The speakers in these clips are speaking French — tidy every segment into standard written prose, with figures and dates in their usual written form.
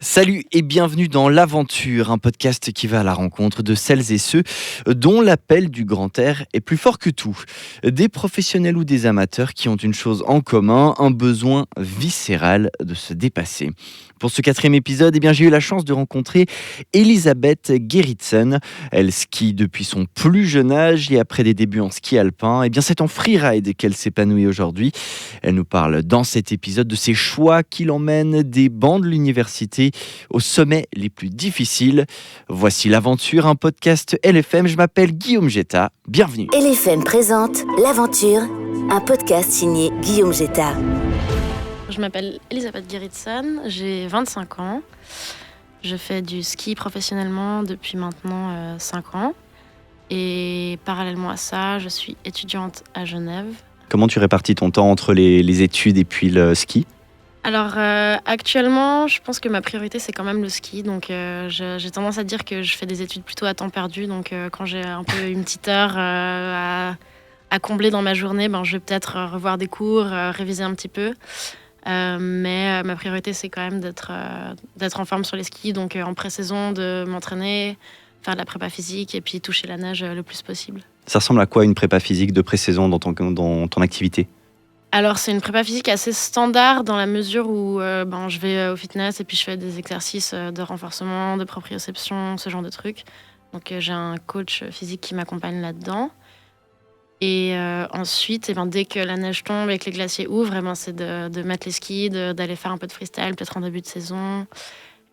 Salut et bienvenue dans L'Aventure, un podcast qui va à la rencontre de celles et ceux dont l'appel du grand air est plus fort que tout. Des professionnels ou des amateurs qui ont une chose en commun, un besoin viscéral de se dépasser. Pour ce 4e épisode, j'ai eu la chance de rencontrer Elisabeth Gerritsen. Elle skie depuis son plus jeune âge et après des débuts en ski alpin, c'est en freeride qu'elle s'épanouit aujourd'hui. Elle nous parle dans cet épisode de ses choix qui l'emmènent des bancs de l'université aux sommets les plus difficiles. Voici L'Aventure, un podcast LFM. Je m'appelle Guillaume Jetta. Bienvenue. LFM présente L'Aventure, un podcast signé Guillaume Jetta. Je m'appelle Elisabeth Gerritsen, j'ai 25 ans. Je fais du ski professionnellement depuis maintenant 5 ans. Et parallèlement à ça, je suis étudiante à Genève. Comment tu répartis ton temps entre les études et puis le ski ? Alors actuellement, je pense que ma priorité c'est quand même le ski. Donc j'ai tendance à dire que je fais des études plutôt à temps perdu. Donc quand j'ai un peu une petite heure à combler dans ma journée, je vais peut-être revoir des cours, réviser un petit peu. Mais ma priorité c'est quand même d'être en forme sur les skis. Donc en pré-saison, de m'entraîner, faire de la prépa physique et puis toucher la neige le plus possible. Ça ressemble à quoi une prépa physique de pré-saison dans ton activité ? Alors, c'est une prépa physique assez standard dans la mesure où je vais au fitness et puis je fais des exercices de renforcement, de proprioception, ce genre de trucs. Donc, j'ai un coach physique qui m'accompagne là-dedans. Et ensuite, dès que la neige tombe et que les glaciers ouvrent, c'est de mettre les skis, d'aller faire un peu de freestyle, peut-être en début de saison.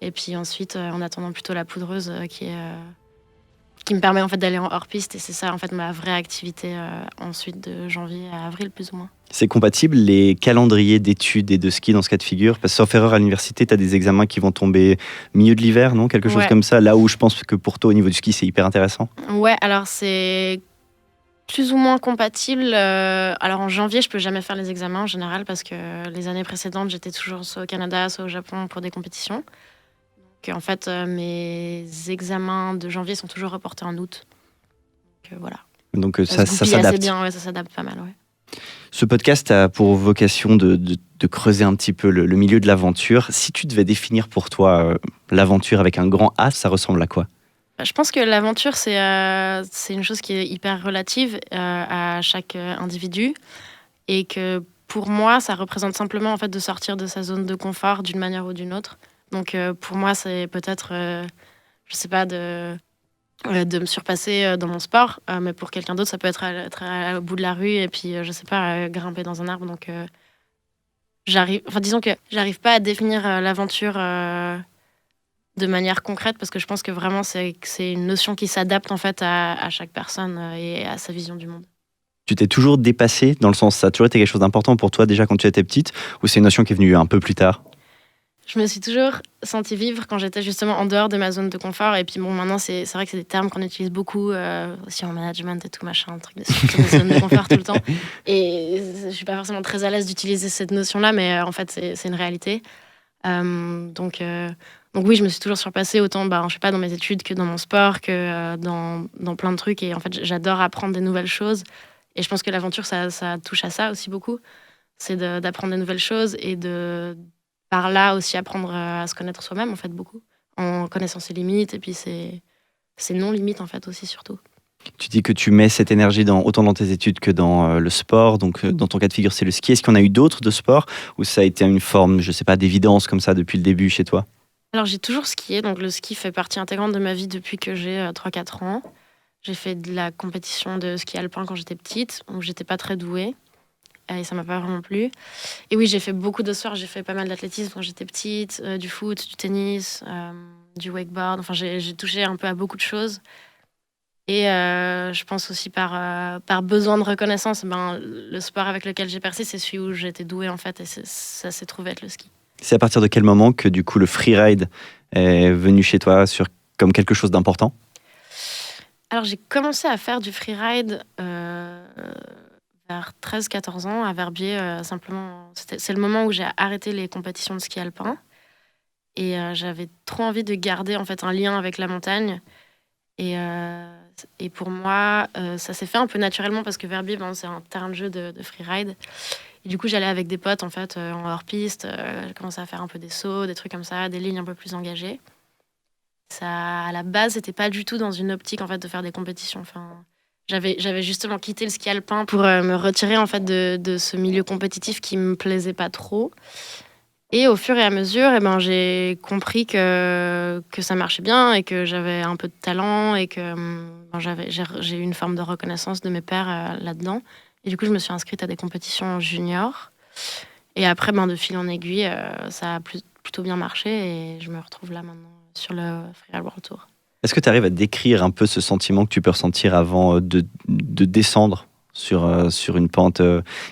Et puis ensuite, en attendant plutôt la poudreuse qui me permet en fait d'aller en hors-piste. Et c'est ça, en fait, ma vraie activité ensuite de janvier à avril, plus ou moins. C'est compatible les calendriers d'études et de ski dans ce cas de figure ? Parce que sauf erreur, à l'université, tu as des examens qui vont tomber milieu de l'hiver, non ? Quelque chose comme ça, là où je pense que pour toi, au niveau du ski, c'est hyper intéressant. Ouais, alors c'est plus ou moins compatible. Alors en janvier, je peux jamais faire les examens en général parce que les années précédentes, j'étais toujours soit au Canada, soit au Japon pour des compétitions. Donc en fait, mes examens de janvier sont toujours reportés en août. Donc voilà. Donc ça s'adapte. Assez bien, ça s'adapte pas mal, ouais. Ce podcast a pour vocation de creuser un petit peu le milieu de l'aventure. Si tu devais définir pour toi l'aventure avec un grand A, ça ressemble à quoi ? Je pense que l'aventure, c'est une chose qui est hyper relative à chaque individu. Et que pour moi, ça représente simplement en fait, de sortir de sa zone de confort d'une manière ou d'une autre. Donc pour moi, c'est peut-être, je sais pas, de me surpasser dans mon sport. Mais pour quelqu'un d'autre, ça peut être au bout de la rue et puis, je sais pas, grimper dans un arbre. Donc disons que j'arrive pas à définir l'aventure de manière concrète parce que je pense que vraiment, c'est une notion qui s'adapte en fait à chaque personne et à sa vision du monde. Tu t'es toujours dépassée dans le sens, ça a toujours été quelque chose d'important pour toi déjà quand tu étais petite, ou c'est une notion qui est venue un peu plus tard ? Je me suis toujours sentie vivre quand j'étais justement en dehors de ma zone de confort. Et puis maintenant, c'est vrai que c'est des termes qu'on utilise beaucoup aussi en management et tout, machin, un truc de zone de confort tout le temps. Et je suis pas forcément très à l'aise d'utiliser cette notion-là, mais en fait, c'est une réalité. Donc oui, je me suis toujours surpassée autant, je sais pas, dans mes études que dans mon sport, que dans plein de trucs. Et en fait, j'adore apprendre des nouvelles choses. Et je pense que l'aventure, ça touche à ça aussi beaucoup. C'est d'apprendre des nouvelles choses et par là aussi apprendre à se connaître soi-même, en fait, beaucoup. En connaissant ses limites et puis ses non-limites, en fait, aussi, surtout. Tu dis que tu mets cette énergie autant dans tes études que dans le sport. Donc, dans ton cas de figure, c'est le ski. Est-ce qu'il y en a eu d'autres de sports où ça a été une forme, je sais pas, d'évidence comme ça depuis le début chez toi ? Alors, j'ai toujours skié. Donc, le ski fait partie intégrante de ma vie depuis que j'ai 3-4 ans. J'ai fait de la compétition de ski alpin quand j'étais petite, où j'étais pas très douée. Et ça m'a pas vraiment plu. Et oui, j'ai fait beaucoup de sports. J'ai fait pas mal d'athlétisme quand j'étais petite, du foot, du tennis, du wakeboard. Enfin, j'ai touché un peu à beaucoup de choses. Et je pense aussi par besoin de reconnaissance, le sport avec lequel j'ai percé, c'est celui où j'étais douée en fait. Et ça s'est trouvé être le ski. C'est à partir de quel moment que du coup le freeride est venu chez toi comme quelque chose d'important ? Alors j'ai commencé à faire du freeride vers 13-14 ans à Verbier. Simplement, c'est le moment où j'ai arrêté les compétitions de ski alpin. Et j'avais trop envie de garder en fait un lien avec la montagne. Et pour moi, ça s'est fait un peu naturellement parce que Verbier, c'est un terrain de jeu de freeride. Et du coup, j'allais avec des potes en fait en hors-piste. J'ai commencé à faire un peu des sauts, des trucs comme ça, des lignes un peu plus engagées. Ça, à la base, c'était pas du tout dans une optique en fait de faire des compétitions. Enfin, j'avais justement quitté le ski alpin pour me retirer en fait de ce milieu compétitif qui me plaisait pas trop. Et au fur et à mesure, eh ben, j'ai compris que ça marchait bien et que j'avais un peu de talent et que j'ai eu une forme de reconnaissance de mes pairs là-dedans. Et du coup, je me suis inscrite à des compétitions juniors. Et après, ben, de fil en aiguille, ça a plutôt bien marché et je me retrouve là maintenant sur le Freeride World Tour. Est-ce que tu arrives à décrire un peu ce sentiment que tu peux ressentir avant de descendre sur une pente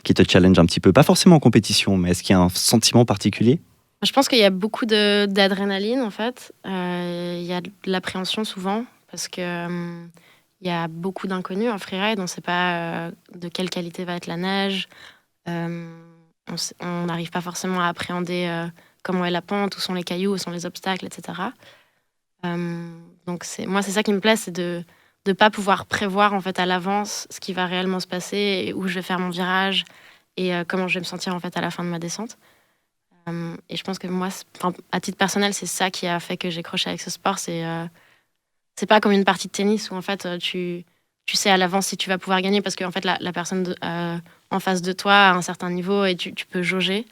qui te challenge un petit peu? Pas forcément en compétition, mais est-ce qu'il y a un sentiment particulier? Je pense qu'il y a beaucoup d'adrénaline en fait. Il y a de l'appréhension souvent parce que il y a beaucoup d'inconnus en freeride. On ne sait pas de quelle qualité va être la neige. On n'arrive pas forcément à appréhender comment est la pente, où sont les cailloux, où sont les obstacles, etc. Donc moi, c'est ça qui me plaît, c'est de ne pas pouvoir prévoir en fait à l'avance ce qui va réellement se passer, et où je vais faire mon virage et comment je vais me sentir en fait à la fin de ma descente. Et je pense que moi, à titre personnel, c'est ça qui a fait que j'ai accroché avec ce sport. C'est pas comme une partie de tennis où en fait tu sais à l'avance si tu vas pouvoir gagner parce que en fait la personne en face de toi a un certain niveau et tu peux jauger.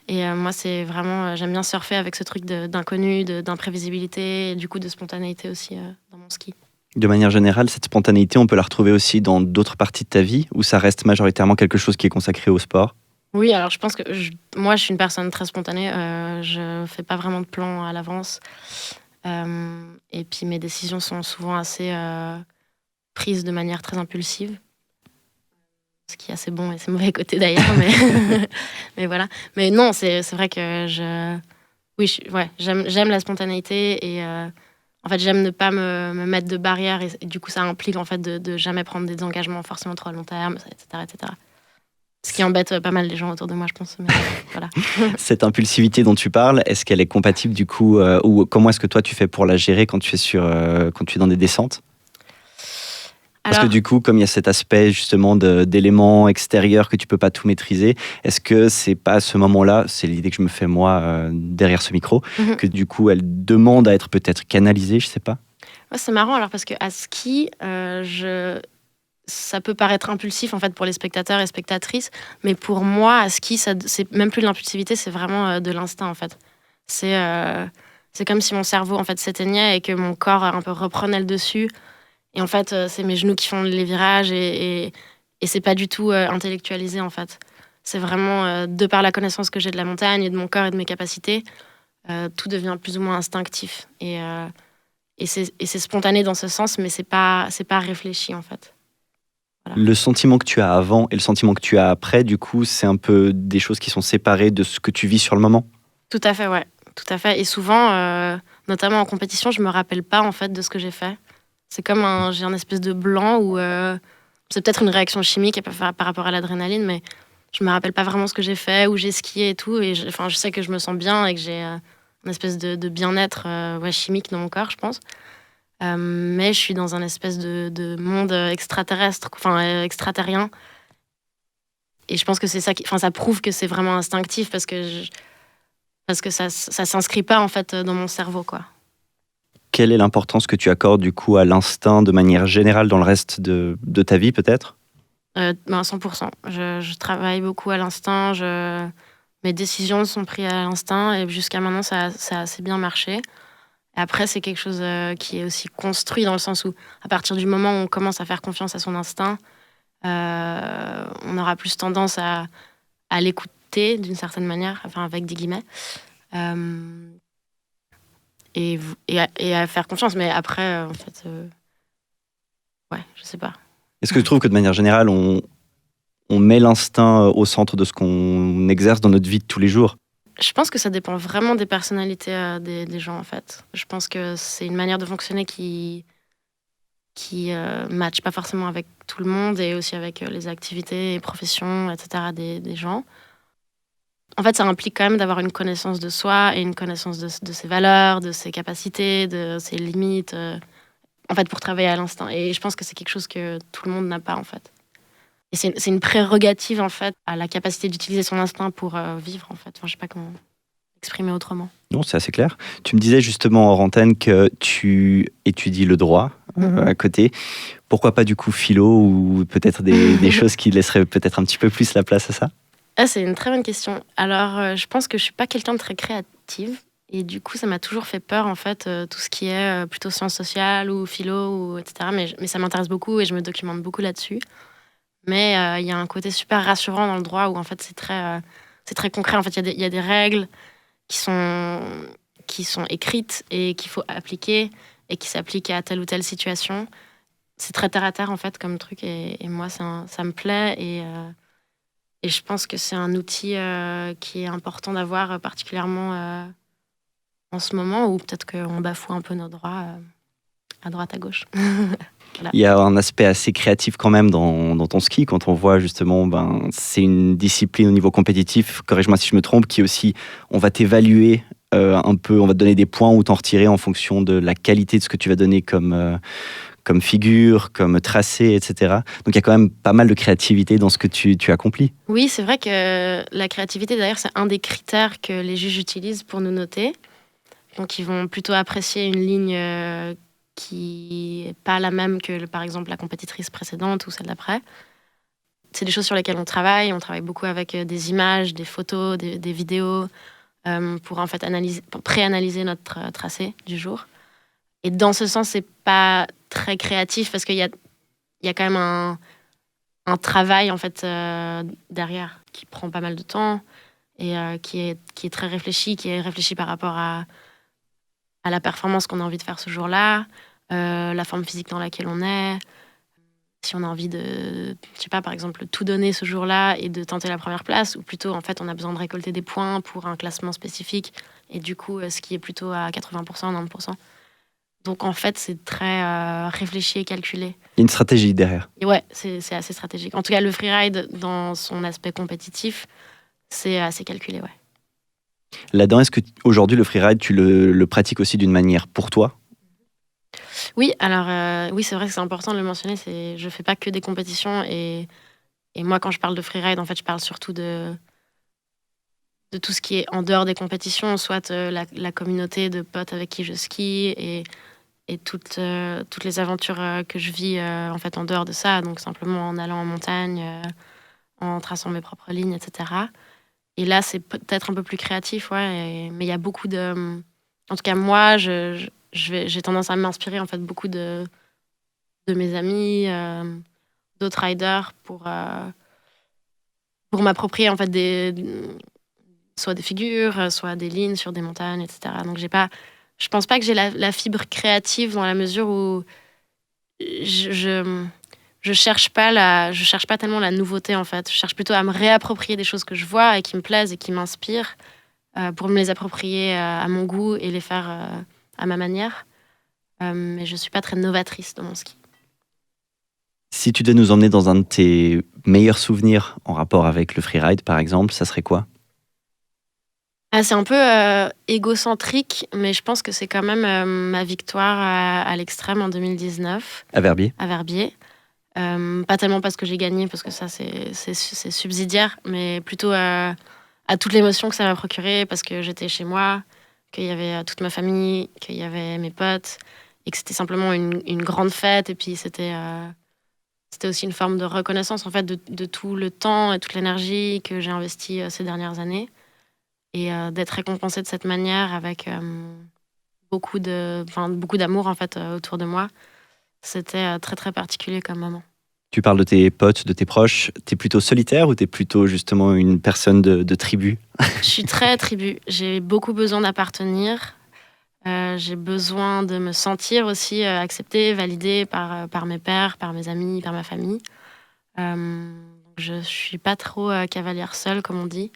Et moi, c'est vraiment, j'aime bien surfer avec ce truc d'inconnu, d'imprévisibilité et du coup de spontanéité aussi dans mon ski. De manière générale, cette spontanéité, on peut la retrouver aussi dans d'autres parties de ta vie, ou ça reste majoritairement quelque chose qui est consacré au sport? Oui, alors je pense que moi, je suis une personne très spontanée. Je fais pas vraiment de plan à l'avance. Et puis mes décisions sont souvent assez prises de manière très impulsive. Ce qui est assez bon et c'est mauvais côté d'ailleurs, mais voilà. Mais non, c'est vrai que j'aime la spontanéité et en fait j'aime ne pas me mettre de barrières et du coup ça implique en fait de jamais prendre des engagements forcément trop à long terme, etc., etc. Ce qui embête pas mal les gens autour de moi, je pense. Mais voilà. Cette impulsivité dont tu parles, est-ce qu'elle est compatible du coup, ou comment est-ce que toi tu fais pour la gérer quand tu es dans des descentes? Parce que du coup, comme il y a cet aspect justement d'éléments extérieurs que tu peux pas tout maîtriser, est-ce que c'est pas à ce moment-là, c'est l'idée que je me fais moi derrière ce micro, que du coup elle demande à être peut-être canalisée, je sais pas? Ouais, c'est marrant alors parce que à ski, ça peut paraître impulsif en fait pour les spectateurs et spectatrices, mais pour moi à ski, c'est même plus de l'impulsivité, c'est vraiment de l'instinct en fait. C'est comme si mon cerveau en fait s'éteignait et que mon corps un peu reprenait le dessus. Et en fait, c'est mes genoux qui font les virages et c'est pas du tout intellectualisé en fait. C'est vraiment de par la connaissance que j'ai de la montagne et de mon corps et de mes capacités, tout devient plus ou moins instinctif et c'est spontané dans ce sens, mais c'est pas réfléchi en fait. Voilà. Le sentiment que tu as avant et le sentiment que tu as après, du coup, c'est un peu des choses qui sont séparées de ce que tu vis sur le moment? Tout à fait, ouais. Tout à fait. Et souvent, notamment en compétition, je me rappelle pas en fait de ce que j'ai fait. C'est comme j'ai un espèce de blanc où c'est peut-être une réaction chimique par rapport à l'adrénaline, mais je me rappelle pas vraiment ce que j'ai fait, où j'ai skié et tout. Et je sais que je me sens bien et que j'ai une espèce de bien-être chimique dans mon corps, je pense. Mais je suis dans un espèce de monde extraterrestre, extraterrien. Et je pense que c'est ça ça prouve que c'est vraiment instinctif parce que ça s'inscrit pas en fait dans mon cerveau, quoi. Quelle est l'importance que tu accordes du coup à l'instinct de manière générale dans le reste de ta vie peut-être? 100%. Je travaille beaucoup à l'instinct. Mes décisions sont prises à l'instinct et jusqu'à maintenant ça a assez bien marché. Et après, c'est quelque chose qui est aussi construit dans le sens où, à partir du moment où on commence à faire confiance à son instinct, on aura plus tendance à l'écouter d'une certaine manière, enfin avec des guillemets, et à faire confiance. Mais après, en fait, ouais, je sais pas. Est-ce que tu trouves que de manière générale, on met l'instinct au centre de ce qu'on exerce dans notre vie de tous les jours? Je pense que ça dépend vraiment des personnalités des gens, en fait. Je pense que c'est une manière de fonctionner qui matche pas forcément avec tout le monde et aussi avec les activités et professions, etc. des gens. En fait, ça implique quand même d'avoir une connaissance de soi et une connaissance de ses valeurs, de ses capacités, de ses limites, en fait, pour travailler à l'instinct. Et je pense que c'est quelque chose que tout le monde n'a pas, en fait. c'est une prérogative, en fait, à la capacité d'utiliser son instinct pour vivre, en fait. Enfin, je sais pas comment exprimer autrement. Non, c'est assez clair. Tu me disais justement hors antenne que tu étudies le droit à côté. Pourquoi pas du coup philo ou peut-être des choses qui laisseraient peut-être un petit peu plus la place à ça? Ah, c'est une très bonne question. Alors, je pense que je suis pas quelqu'un de très créative. Et du coup, ça m'a toujours fait peur, en fait, tout ce qui est plutôt sciences sociales ou philo, ou, etc. Mais ça m'intéresse beaucoup et je me documente beaucoup là-dessus. Mais il y a un côté super rassurant dans le droit où, en fait, c'est très concret. En fait, il y a des règles qui sont écrites et qu'il faut appliquer et qui s'appliquent à telle ou telle situation. C'est très terre à terre, en fait, comme truc. Et moi, ça me plaît. Et je pense que c'est un outil qui est important d'avoir, particulièrement en ce moment, où peut-être qu'on bafoue un peu nos droits à droite, à gauche. Voilà. Il y a un aspect assez créatif quand même dans ton ski, quand on voit justement, c'est une discipline au niveau compétitif, corrige-moi si je me trompe, qui aussi, on va t'évaluer un peu, on va te donner des points ou t'en retirer en fonction de la qualité de ce que tu vas donner comme figure, comme tracé, etc. Donc il y a quand même pas mal de créativité dans ce que tu accomplis. Oui, c'est vrai que la créativité, d'ailleurs, c'est un des critères que les juges utilisent pour nous noter. Donc, ils vont plutôt apprécier une ligne qui n'est pas la même que, par exemple, la compétitrice précédente ou celle d'après. C'est des choses sur lesquelles on travaille. On travaille beaucoup avec des images, des photos, des vidéos, pour en fait pour préanalyser notre tracé du jour. Et dans ce sens, c'est pas très créatif parce qu'il y a quand même un travail, en fait, derrière, qui prend pas mal de temps et qui est très réfléchi, par rapport à la performance qu'on a envie de faire ce jour-là, la forme physique dans laquelle on est, si on a envie de, je sais pas, par exemple, tout donner ce jour-là et de tenter la première place, ou plutôt, en fait, on a besoin de récolter des points pour un classement spécifique, et du coup, ce qui est plutôt à 80%, 90%. Donc, en fait, c'est très réfléchi et calculé. Il y a une stratégie derrière. Et ouais, c'est assez stratégique. En tout cas, le freeride, dans son aspect compétitif, c'est assez calculé, ouais. Là-dedans, est-ce que aujourd'hui le freeride, tu le pratiques aussi d'une manière pour toi? Oui, alors oui, c'est vrai que c'est important de le mentionner. Je fais pas que des compétitions et moi, quand je parle de freeride, en fait, je parle surtout de tout ce qui est en dehors des compétitions, soit la communauté de potes avec qui je skie et toutes les aventures que je vis en fait en dehors de ça, donc simplement en allant en montagne, en traçant mes propres lignes, etc. Et là, c'est peut-être un peu plus créatif, ouais. Mais il y a beaucoup de... En tout cas, moi, j'ai tendance à m'inspirer, en fait, beaucoup de mes amis, d'autres riders, pour m'approprier, en fait, soit des figures, soit des lignes sur des montagnes, etc. Donc, je pense pas que j'ai la fibre créative, dans la mesure où je cherche pas tellement la nouveauté, en fait. Je cherche plutôt à me réapproprier des choses que je vois et qui me plaisent et qui m'inspirent, pour me les approprier à mon goût et les faire à ma manière. Mais je suis pas très novatrice dans mon ski. Si tu devais nous emmener dans un de tes meilleurs souvenirs en rapport avec le freeride, par exemple, ça serait quoi? C'est un peu égocentrique, mais je pense que c'est quand même ma victoire à l'Extrême en 2019. À Verbier? À Verbier. Pas tellement parce que j'ai gagné, parce que ça, c'est subsidiaire, mais plutôt à toute l'émotion que ça m'a procuré, parce que j'étais chez moi, qu'il y avait toute ma famille, qu'il y avait mes potes, et que c'était simplement une grande fête. Et puis, c'était aussi une forme de reconnaissance, en fait, de tout le temps et toute l'énergie que j'ai investi ces dernières années. Et d'être récompensée de cette manière avec beaucoup d'amour, en fait, autour de moi. C'était très, très particulier comme moment. Tu parles de tes potes, de tes proches. T'es plutôt solitaire ou t'es plutôt justement une personne de tribu? Je suis très tribu. J'ai beaucoup besoin d'appartenir. J'ai besoin de me sentir aussi acceptée, validée par mes pairs, par mes amis, par ma famille. Je suis pas trop cavalière seule, comme on dit.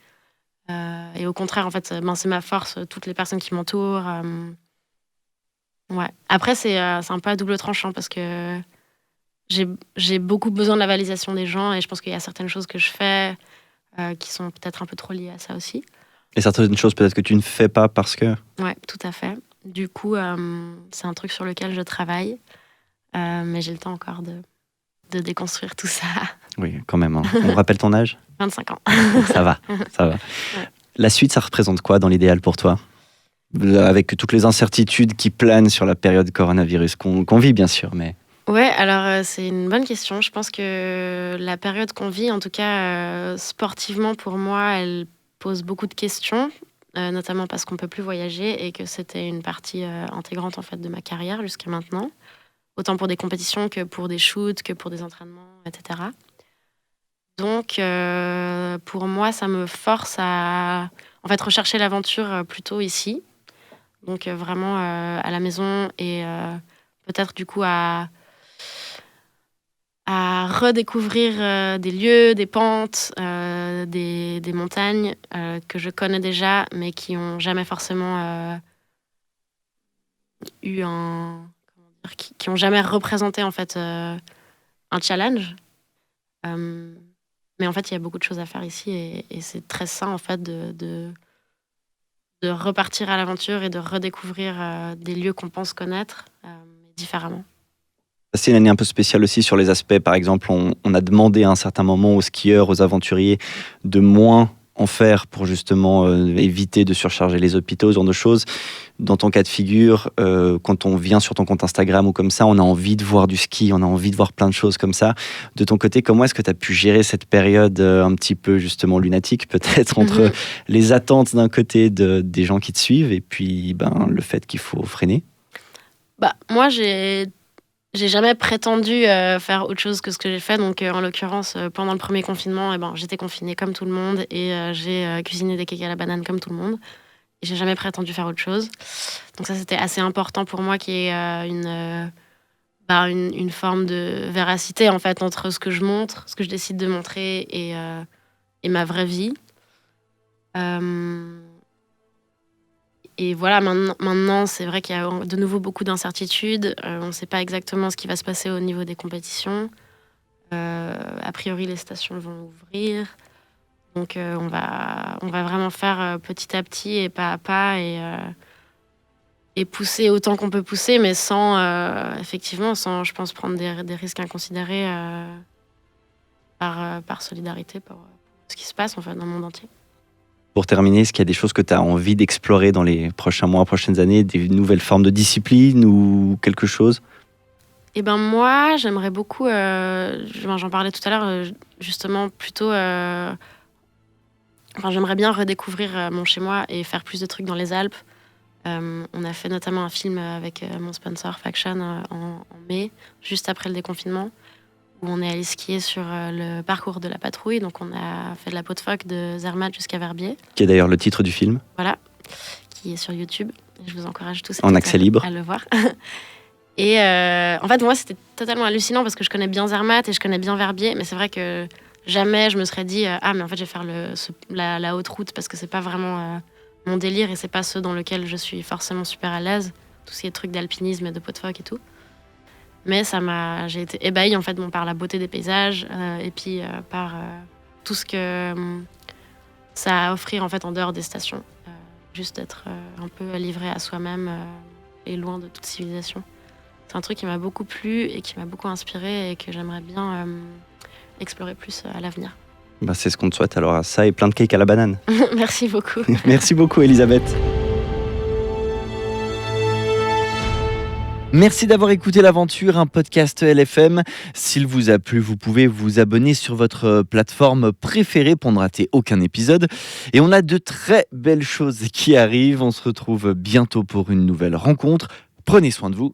Et au contraire, en fait, c'est ma force, toutes les personnes qui m'entourent. Ouais. Après, c'est un peu à double tranchant, parce que j'ai beaucoup besoin de la validation des gens, et je pense qu'il y a certaines choses que je fais qui sont peut-être un peu trop liées à ça aussi. Et certaines choses peut-être que tu ne fais pas parce que... Ouais, tout à fait. Du coup, c'est un truc sur lequel je travaille, mais j'ai le temps encore de déconstruire tout ça. Oui, quand même. On rappelle ton âge ? 25 ans. Ça va. Ouais. La suite, ça représente quoi dans l'idéal pour toi ? Avec toutes les incertitudes qui planent sur la période coronavirus qu'on vit, bien sûr, mais... Ouais, alors c'est une bonne question. Je pense que la période qu'on vit, en tout cas sportivement pour moi, elle pose beaucoup de questions, notamment parce qu'on peut plus voyager et que c'était une partie intégrante en fait de ma carrière jusqu'à maintenant, autant pour des compétitions que pour des shoots, que pour des entraînements, etc. Donc pour moi, ça me force à en fait rechercher l'aventure plutôt ici, donc vraiment à la maison et peut-être du coup à redécouvrir des lieux, des pentes, des montagnes que je connais déjà, mais qui n'ont jamais forcément eu qui n'ont jamais représenté en fait un challenge. Mais en fait, il y a beaucoup de choses à faire ici et c'est très sain en fait de repartir à l'aventure et de redécouvrir des lieux qu'on pense connaître différemment. C'est une année un peu spéciale aussi sur les aspects. Par exemple, on a demandé à un certain moment aux skieurs, aux aventuriers de moins en faire pour justement éviter de surcharger les hôpitaux, ce genre de choses. Dans ton cas de figure, quand on vient sur ton compte Instagram ou comme ça, on a envie de voir du ski, on a envie de voir plein de choses comme ça. De ton côté, comment est-ce que tu as pu gérer cette période un petit peu justement lunatique, peut-être, entre les attentes d'un côté des gens qui te suivent et puis le fait qu'il faut freiner ? Moi, j'ai jamais prétendu faire autre chose que ce que j'ai fait. Donc, en l'occurrence, pendant le premier confinement, j'étais confinée comme tout le monde et j'ai cuisiné des cakes à la banane comme tout le monde. Et j'ai jamais prétendu faire autre chose. Donc ça, c'était assez important pour moi qu'il y ait une forme de véracité en fait entre ce que je montre, ce que je décide de montrer et ma vraie vie. Et voilà, maintenant, c'est vrai qu'il y a de nouveau beaucoup d'incertitudes. On ne sait pas exactement ce qui va se passer au niveau des compétitions. A priori, les stations vont ouvrir. Donc, on va vraiment faire petit à petit et pas à pas et pousser autant qu'on peut pousser, mais sans, je pense, prendre des risques inconsidérés par solidarité pour ce qui se passe en fait, dans le monde entier. Pour terminer, est-ce qu'il y a des choses que tu as envie d'explorer dans les prochains mois, prochaines années, des nouvelles formes de discipline ou quelque chose ? Moi, j'aimerais beaucoup, j'en parlais tout à l'heure, justement, plutôt... j'aimerais bien redécouvrir mon chez-moi et faire plus de trucs dans les Alpes. On a fait notamment un film avec mon sponsor Faction en mai, juste après le déconfinement, où on est allé skier sur le parcours de la patrouille. Donc on a fait de la peau de phoque de Zermatt jusqu'à Verbier. Qui est d'ailleurs le titre du film. Voilà, qui est sur YouTube. Je vous encourage tous en accès libre à le voir. Et en fait, moi, c'était totalement hallucinant parce que je connais bien Zermatt et je connais bien Verbier, mais c'est vrai que jamais je me serais dit mais en fait, je vais faire la haute route parce que c'est pas vraiment mon délire et c'est pas ce dans lequel je suis forcément super à l'aise. Tous ces trucs d'alpinisme et de peau de phoque et tout. Mais j'ai été ébahie en fait par la beauté des paysages et puis par tout ce que ça a à offrir en fait en dehors des stations. Juste d'être un peu livré à soi-même et loin de toute civilisation. C'est un truc qui m'a beaucoup plu et qui m'a beaucoup inspiré et que j'aimerais bien explorer plus à l'avenir. C'est ce qu'on te souhaite alors, à ça et plein de cakes à la banane. Merci beaucoup. Merci beaucoup Elisabeth. Merci d'avoir écouté l'Aventure, un podcast LFM. S'il vous a plu, vous pouvez vous abonner sur votre plateforme préférée pour ne rater aucun épisode. Et on a de très belles choses qui arrivent. On se retrouve bientôt pour une nouvelle rencontre. Prenez soin de vous